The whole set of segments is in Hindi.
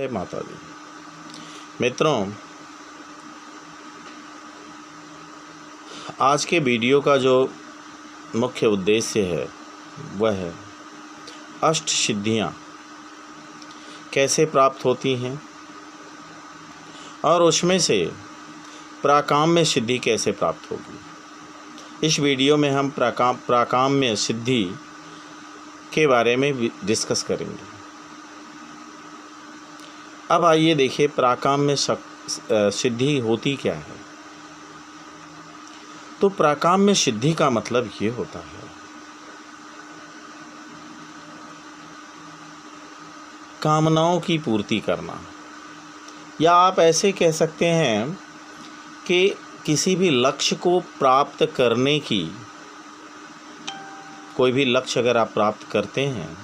जय माता दी। मित्रों, आज के वीडियो का जो मुख्य उद्देश्य है वह है अष्ट सिद्धियाँ कैसे प्राप्त होती हैं और उसमें से प्राकाम्य सिद्धि कैसे प्राप्त होगी। इस वीडियो में हम प्राकाम्य सिद्धि के बारे में डिस्कस करेंगे। अब आइए देखिए प्राकाम्य सिद्धि होती क्या है। तो प्राकाम्य सिद्धि का मतलब ये होता है कामनाओं की पूर्ति करना, या आप ऐसे कह सकते हैं कि किसी भी लक्ष्य को प्राप्त करने की, कोई भी लक्ष्य अगर आप प्राप्त करते हैं,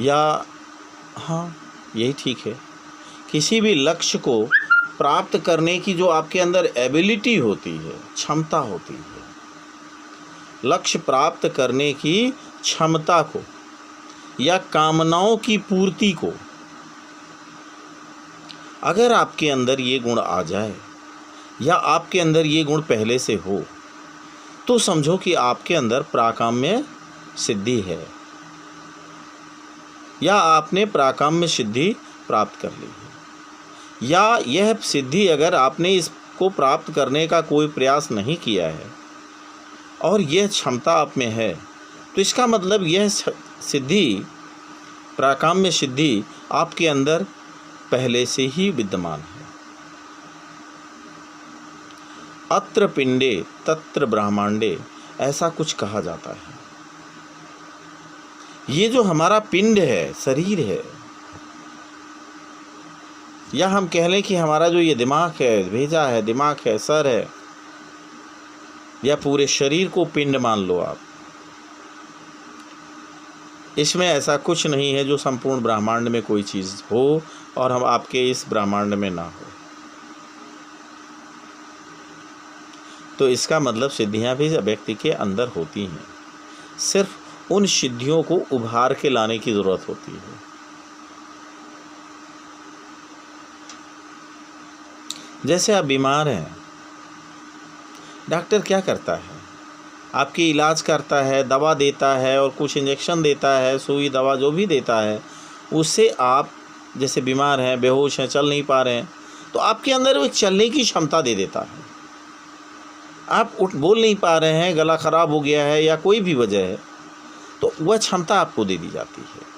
या हाँ यही ठीक है, किसी भी लक्ष्य को प्राप्त करने की जो आपके अंदर एबिलिटी होती है, क्षमता होती है, लक्ष्य प्राप्त करने की क्षमता को या कामनाओं की पूर्ति को अगर आपके अंदर ये गुण आ जाए या आपके अंदर ये गुण पहले से हो तो समझो कि आपके अंदर प्राकाम्य सिद्धि है या आपने प्राकाम्य सिद्धि प्राप्त कर ली है। या यह सिद्धि अगर आपने इसको प्राप्त करने का कोई प्रयास नहीं किया है और यह क्षमता आप में है, तो इसका मतलब यह सिद्धि, प्राकाम्य सिद्धि आपके अंदर पहले से ही विद्यमान है। अत्र पिंडे तत्र ब्रह्मांडे, ऐसा कुछ कहा जाता है। ये जो हमारा पिंड है, शरीर है, या हम कह लें कि हमारा जो ये दिमाग है, भेजा है, दिमाग है, सर है, या पूरे शरीर को पिंड मान लो आप, इसमें ऐसा कुछ नहीं है जो संपूर्ण ब्रह्मांड में कोई चीज़ हो और हम आपके इस ब्रह्मांड में ना हो। तो इसका मतलब सिद्धियां भी व्यक्ति के अंदर होती हैं, सिर्फ उन सिद्धियों को उभार के लाने की ज़रूरत होती है। जैसे आप बीमार हैं, डॉक्टर क्या करता है, आपकी इलाज करता है, दवा देता है और कुछ इंजेक्शन देता है, सुई दवा जो भी देता है, उससे आप जैसे बीमार हैं, बेहोश हैं, चल नहीं पा रहे हैं, तो आपके अंदर वो चलने की क्षमता दे देता है। आप बोल नहीं पा रहे हैं, गला ख़राब हो गया है या कोई भी वजह है, तो वह क्षमता आपको दे दी जाती है।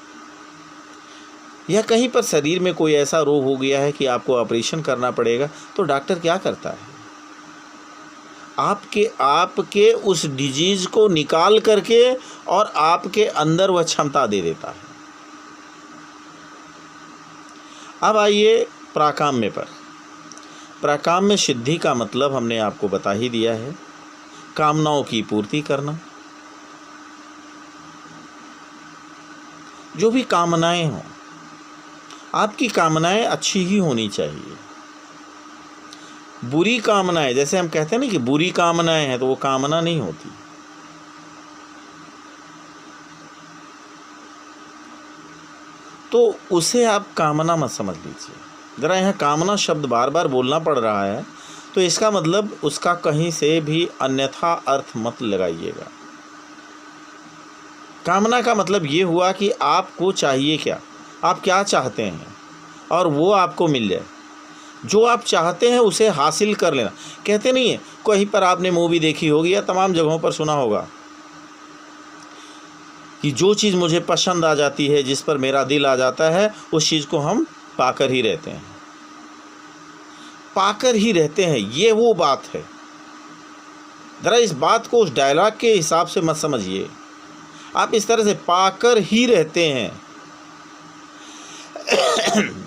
या कहीं पर शरीर में कोई ऐसा रोग हो गया है कि आपको ऑपरेशन करना पड़ेगा, तो डॉक्टर क्या करता है, आपके उस डिजीज़ को निकाल करके और आपके अंदर वह क्षमता दे देता है। अब आइए प्राकाम्य पर। प्राकाम्य सिद्धि का मतलब हमने आपको बता ही दिया है, कामनाओं की पूर्ति करना। जो भी कामनाएं हों, आपकी कामनाएं अच्छी ही होनी चाहिए। बुरी कामनाएं, जैसे हम कहते हैं ना कि बुरी कामनाएं हैं, तो वो कामना नहीं होती। तो उसे आप कामना मत समझ लीजिए। ज़रा यहाँ कामना शब्द बार बार बोलना पड़ रहा है, तो इसका मतलब उसका कहीं से भी अन्यथा अर्थ मत लगाइएगा। कामना का मतलब ये हुआ कि आपको चाहिए क्या, आप क्या चाहते हैं और वो आपको मिल जाए। जो आप चाहते हैं उसे हासिल कर लेना। कहते नहीं है, कहीं पर आपने मूवी देखी होगी या तमाम जगहों पर सुना होगा कि जो चीज़ मुझे पसंद आ जाती है, जिस पर मेरा दिल आ जाता है, उस चीज़ को हम पाकर ही रहते हैं, पाकर ही रहते हैं। ये वो बात है। ज़रा इस बात को उस डायलॉग के हिसाब से मत समझिए। आप इस तरह से पाकर ही रहते हैं,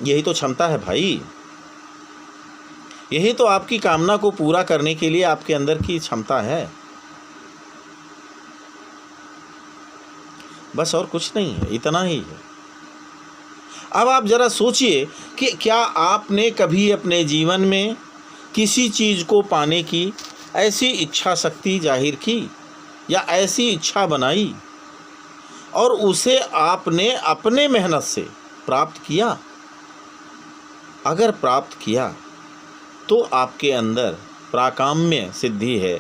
यही तो क्षमता है भाई। यही तो आपकी कामना को पूरा करने के लिए आपके अंदर की क्षमता है, बस और कुछ नहीं है, इतना ही है। अब आप ज़रा सोचिए कि क्या आपने कभी अपने जीवन में किसी चीज़ को पाने की ऐसी इच्छा शक्ति जाहिर की या ऐसी इच्छा बनाई और उसे आपने अपने मेहनत से प्राप्त किया? अगर प्राप्त किया तो आपके अंदर प्राकाम्य सिद्धि है।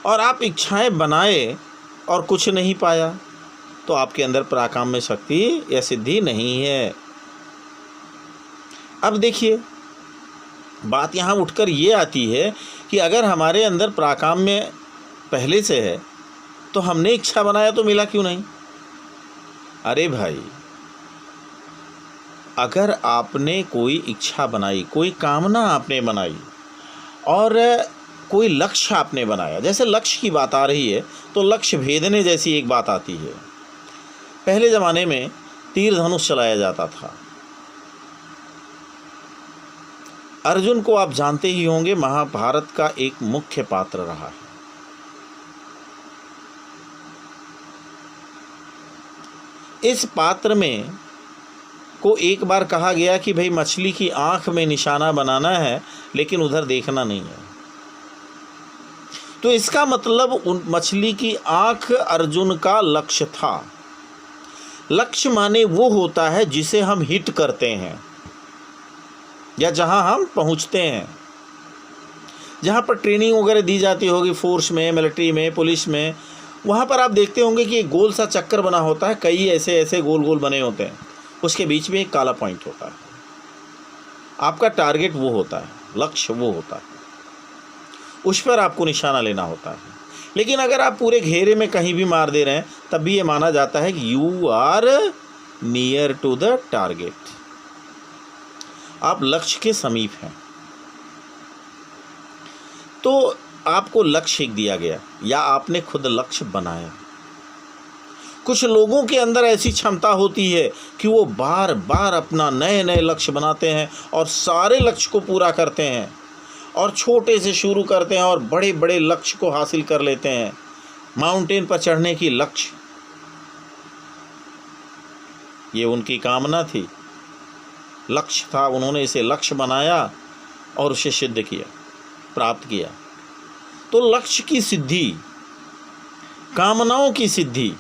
और आप इच्छाएं बनाए और कुछ नहीं पाया तो आपके अंदर प्राकाम्य शक्ति या सिद्धि नहीं है। अब देखिए, बात यहाँ उठकर ये आती है कि अगर हमारे अंदर प्राकाम्य पहले से है तो हमने इच्छा बनाया तो मिला क्यों नहीं? अरे भाई, अगर आपने कोई इच्छा बनाई, कोई कामना आपने बनाई और कोई लक्ष्य आपने बनाया, जैसे लक्ष्य की बात आ रही है तो लक्ष्य भेदने जैसी एक बात आती है। पहले ज़माने में तीर धनुष चलाया जाता था। अर्जुन को आप जानते ही होंगे, महाभारत का एक मुख्य पात्र रहा है। इस पात्र में को एक बार कहा गया कि भाई मछली की आंख में निशाना बनाना है लेकिन उधर देखना नहीं है। तो इसका मतलब उन मछली की आंख अर्जुन का लक्ष्य था। लक्ष्य माने वो होता है जिसे हम हिट करते हैं या जहां हम पहुंचते हैं, जहां पर ट्रेनिंग वगैरह दी जाती होगी, फोर्स में, मिलिट्री में, पुलिस में, वहां पर आप देखते होंगे कि एक गोल सा चक्कर बना होता है, कई ऐसे ऐसे गोल गोल बने होते हैं, उसके बीच में एक काला पॉइंट होता है। आपका टारगेट वो होता है, लक्ष्य वो होता है, उस पर आपको निशाना लेना होता है। लेकिन अगर आप पूरे घेरे में कहीं भी मार दे रहे हैं तब भी ये माना जाता है कि you are near to the target, आप लक्ष्य के समीप हैं। तो आपको लक्ष्य दिया गया या आपने खुद लक्ष्य बनाया। कुछ लोगों के अंदर ऐसी क्षमता होती है कि वो बार बार अपना नए नए लक्ष्य बनाते हैं और सारे लक्ष्य को पूरा करते हैं, और छोटे से शुरू करते हैं और बड़े बड़े लक्ष्य को हासिल कर लेते हैं। माउंटेन पर चढ़ने की लक्ष्य, ये उनकी कामना थी, लक्ष्य था, उन्होंने इसे लक्ष्य बनाया और उसे सिद्ध किया, प्राप्त किया। तो लक्ष्य की सिद्धि, कामनाओं की सिद्धि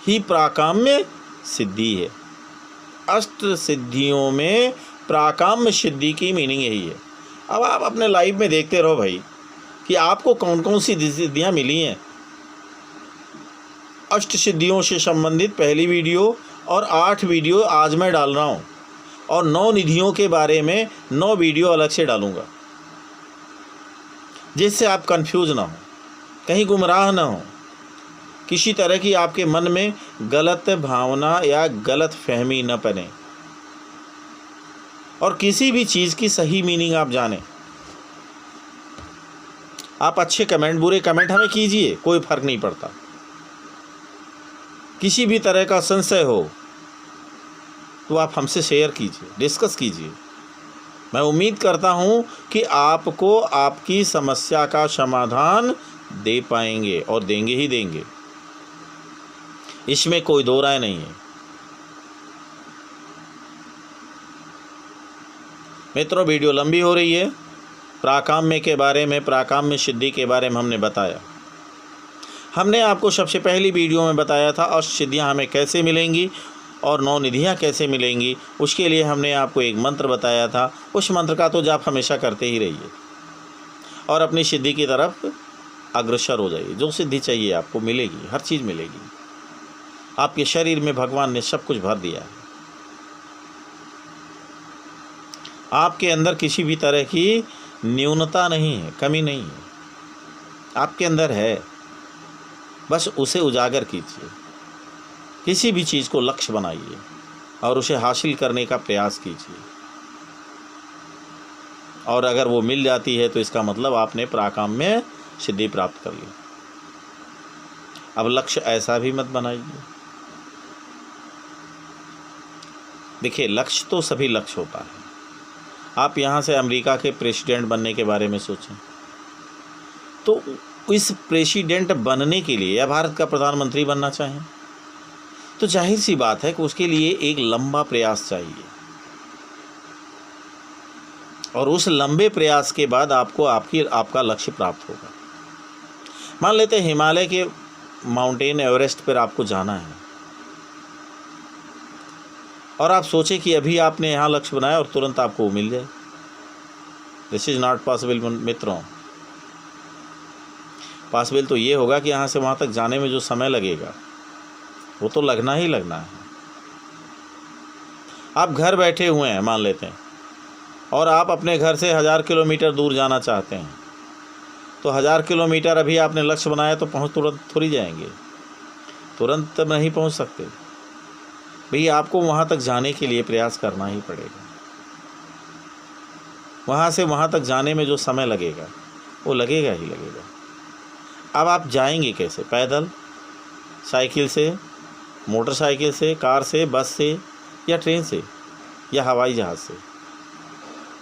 ही प्राकाम्य सिद्धि है। अष्ट सिद्धियों में प्राकाम्य सिद्धि की मीनिंग यही है। अब आप अपने लाइफ में देखते रहो भाई कि आपको कौन कौन सी सिद्धियां मिली हैं। अष्ट सिद्धियों से संबंधित पहली वीडियो और 8 वीडियो आज मैं डाल रहा हूँ, और 9 निधियों के बारे में 9 वीडियो अलग से डालूँगा, जिससे आप कंफ्यूज ना हो, कहीं गुमराह ना हो, किसी तरह की आपके मन में गलत भावना या गलत फहमी न बने, और किसी भी चीज़ की सही मीनिंग आप जानें। आप अच्छे कमेंट, बुरे कमेंट हमें कीजिए, कोई फ़र्क नहीं पड़ता। किसी भी तरह का संशय हो तो आप हमसे शेयर कीजिए, डिस्कस कीजिए। मैं उम्मीद करता हूँ कि आपको आपकी समस्या का समाधान दे पाएंगे और देंगे ही देंगे, इसमें कोई दो राय नहीं है। मित्रों, वीडियो लंबी हो रही है। प्राकाम्य के बारे में, प्राकाम्य सिद्धि के बारे में हमने बताया। हमने आपको सबसे पहली वीडियो में बताया था अष्ट सिद्धियाँ हमें कैसे मिलेंगी और 9 निधियाँ कैसे मिलेंगी। उसके लिए हमने आपको एक मंत्र बताया था, उस मंत्र का तो जाप हमेशा करते ही रहिए और अपनी सिद्धि की तरफ अग्रसर हो जाइए। जो सिद्धि चाहिए आपको मिलेगी, हर चीज़ मिलेगी। आपके शरीर में भगवान ने सब कुछ भर दिया है। आपके अंदर किसी भी तरह की न्यूनता नहीं है, कमी नहीं है, आपके अंदर है। बस उसे उजागर कीजिए, किसी भी चीज़ को लक्ष्य बनाइए और उसे हासिल करने का प्रयास कीजिए, और अगर वो मिल जाती है तो इसका मतलब आपने प्राकाम्य सिद्धि प्राप्त कर ली। अब लक्ष्य ऐसा भी मत बनाइए। देखिए, लक्ष्य तो सभी लक्ष्य होता है। आप यहाँ से अमेरिका के प्रेसिडेंट बनने के बारे में सोचें, तो इस प्रेसिडेंट बनने के लिए या भारत का प्रधानमंत्री बनना चाहें तो जाहिर सी बात है कि उसके लिए एक लंबा प्रयास चाहिए, और उस लंबे प्रयास के बाद आपको आपका लक्ष्य प्राप्त होगा। मान लेते हैं हिमालय के माउंटेन एवरेस्ट पर आपको जाना है और आप सोचें कि अभी आपने यहाँ लक्ष्य बनाया और तुरंत आपको मिल जाए। दिस इज़ नॉट पॉसिबल मित्रों। पॉसिबल तो ये होगा कि यहाँ से वहाँ तक जाने में जो समय लगेगा वो तो लगना ही लगना है। आप घर बैठे हुए हैं मान लेते हैं, और आप अपने घर से 1000 किलोमीटर दूर जाना चाहते हैं, तो 1000 किलोमीटर अभी आपने लक्ष्य बनाया तो पहुँच तुरंत थोड़ी जाएंगे, तुरंत नहीं पहुँच सकते भैया। आपको वहाँ तक जाने के लिए प्रयास करना ही पड़ेगा। वहाँ से वहाँ तक जाने में जो समय लगेगा वो लगेगा ही लगेगा। अब आप जाएंगे कैसे? पैदल, साइकिल से, मोटरसाइकिल से, कार से, बस से, या ट्रेन से, या हवाई जहाज़ से।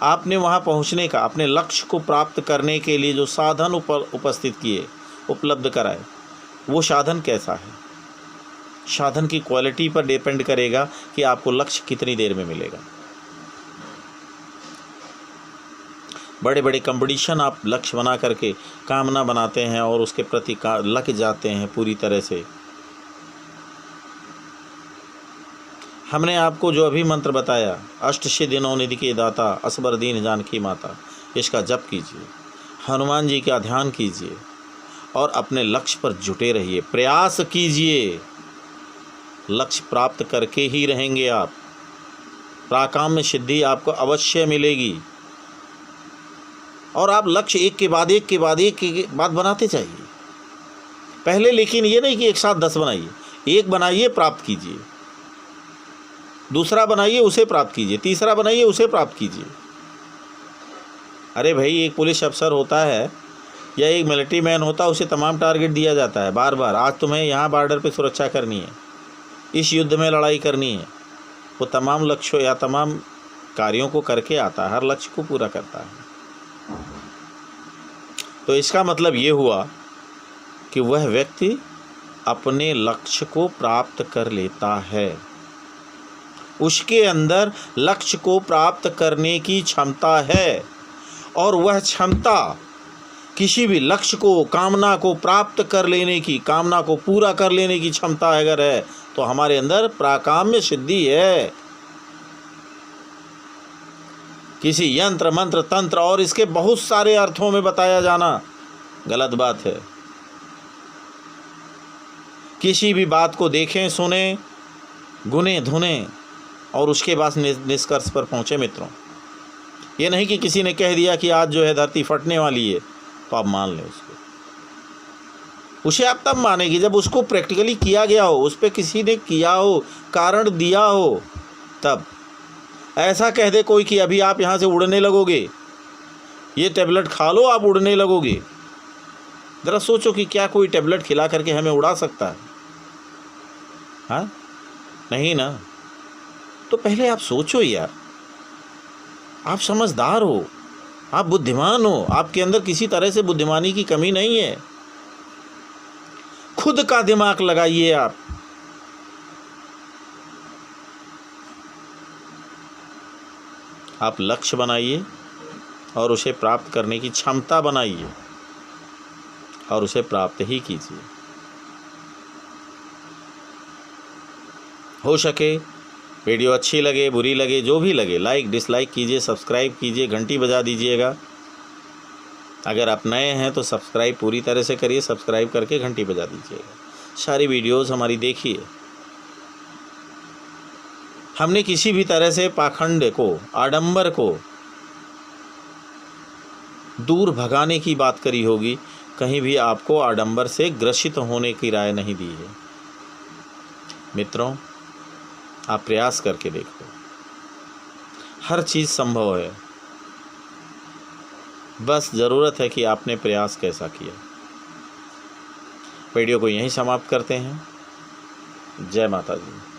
आपने वहाँ पहुँचने का, अपने लक्ष्य को प्राप्त करने के लिए जो साधन उपस्थित किए, उपलब्ध कराए, वो साधन कैसा है? साधन की क्वालिटी पर डिपेंड करेगा कि आपको लक्ष्य कितनी देर में मिलेगा। बड़े बड़े कंपटीशन आप लक्ष्य बना करके कामना बनाते हैं और उसके प्रति लग जाते हैं पूरी तरह से। हमने आपको जो अभी मंत्र बताया, अष्ट सिद्धि निधि के दाता, असबर दीन जानकी माता, इसका जप कीजिए, हनुमान जी का ध्यान कीजिए और अपने लक्ष्य पर जुटे रहिए, प्रयास कीजिए। लक्ष्य प्राप्त करके ही रहेंगे आप। प्राकाम्य सिद्धि आपको अवश्य मिलेगी। और आप लक्ष्य एक के बाद एक के बाद एक के बाद बनाते जाइए पहले, लेकिन ये नहीं कि एक साथ 10 बनाइए। एक बनाइए, प्राप्त कीजिए, दूसरा बनाइए, उसे प्राप्त कीजिए, तीसरा बनाइए, उसे प्राप्त कीजिए। अरे भाई, एक पुलिस अफसर होता है या एक मिलिट्री मैन होता है, उसे तमाम टारगेट दिया जाता है बार बार। आज तुम्हें यहाँ बॉर्डर पे सुरक्षा करनी है, इस युद्ध में लड़ाई करनी है। वो तमाम लक्ष्यों या तमाम कार्यों को करके आता है, हर लक्ष्य को पूरा करता है। तो इसका मतलब ये हुआ कि वह व्यक्ति अपने लक्ष्य को प्राप्त कर लेता है। उसके अंदर लक्ष्य को प्राप्त करने की क्षमता है, और वह क्षमता किसी भी लक्ष्य को, कामना को प्राप्त कर लेने की, कामना को पूरा कर लेने की क्षमता अगर है तो हमारे अंदर प्राकाम्य सिद्धि है। किसी यंत्र, मंत्र, तंत्र और इसके बहुत सारे अर्थों में बताया जाना गलत बात है। किसी भी बात को देखें, सुने, गुने धुने और उसके बाद निष्कर्ष पर पहुँचे मित्रों। ये नहीं कि किसी ने कह दिया कि आज जो है धरती फटने वाली है तो आप मान लें उसको। उसे आप तब मानेगी जब उसको प्रैक्टिकली किया गया हो, उस पर किसी ने किया हो, कारण दिया हो, तब। ऐसा कह दे कोई कि अभी आप यहाँ से उड़ने लगोगे, ये टैबलेट खा लो आप उड़ने लगोगे। ज़रा सोचो कि क्या कोई टैबलेट खिला करके हमें उड़ा सकता है? हाँ, नहीं ना। तो पहले आप सोचो यार, आप समझदार हो, आप बुद्धिमान हो, आपके अंदर किसी तरह से बुद्धिमानी की कमी नहीं है। खुद का दिमाग लगाइए आप। आप लक्ष्य बनाइए और उसे प्राप्त करने की क्षमता बनाइए और उसे प्राप्त ही कीजिए। हो सके वीडियो अच्छी लगे, बुरी लगे, जो भी लगे, लाइक डिसलाइक कीजिए, सब्सक्राइब कीजिए, घंटी बजा दीजिएगा। अगर आप नए हैं तो सब्सक्राइब पूरी तरह से करिए, सब्सक्राइब करके घंटी बजा दीजिएगा। सारी वीडियोस हमारी देखिए। हमने किसी भी तरह से पाखंड को, आडंबर को दूर भगाने की बात करी होगी, कहीं भी आपको आडंबर से ग्रसित होने की राय नहीं दी है। मित्रों, आप प्रयास करके देखो, हर चीज़ संभव है। बस ज़रूरत है कि आपने प्रयास कैसा किया। वीडियो को यहीं समाप्त करते हैं। जय माता दी।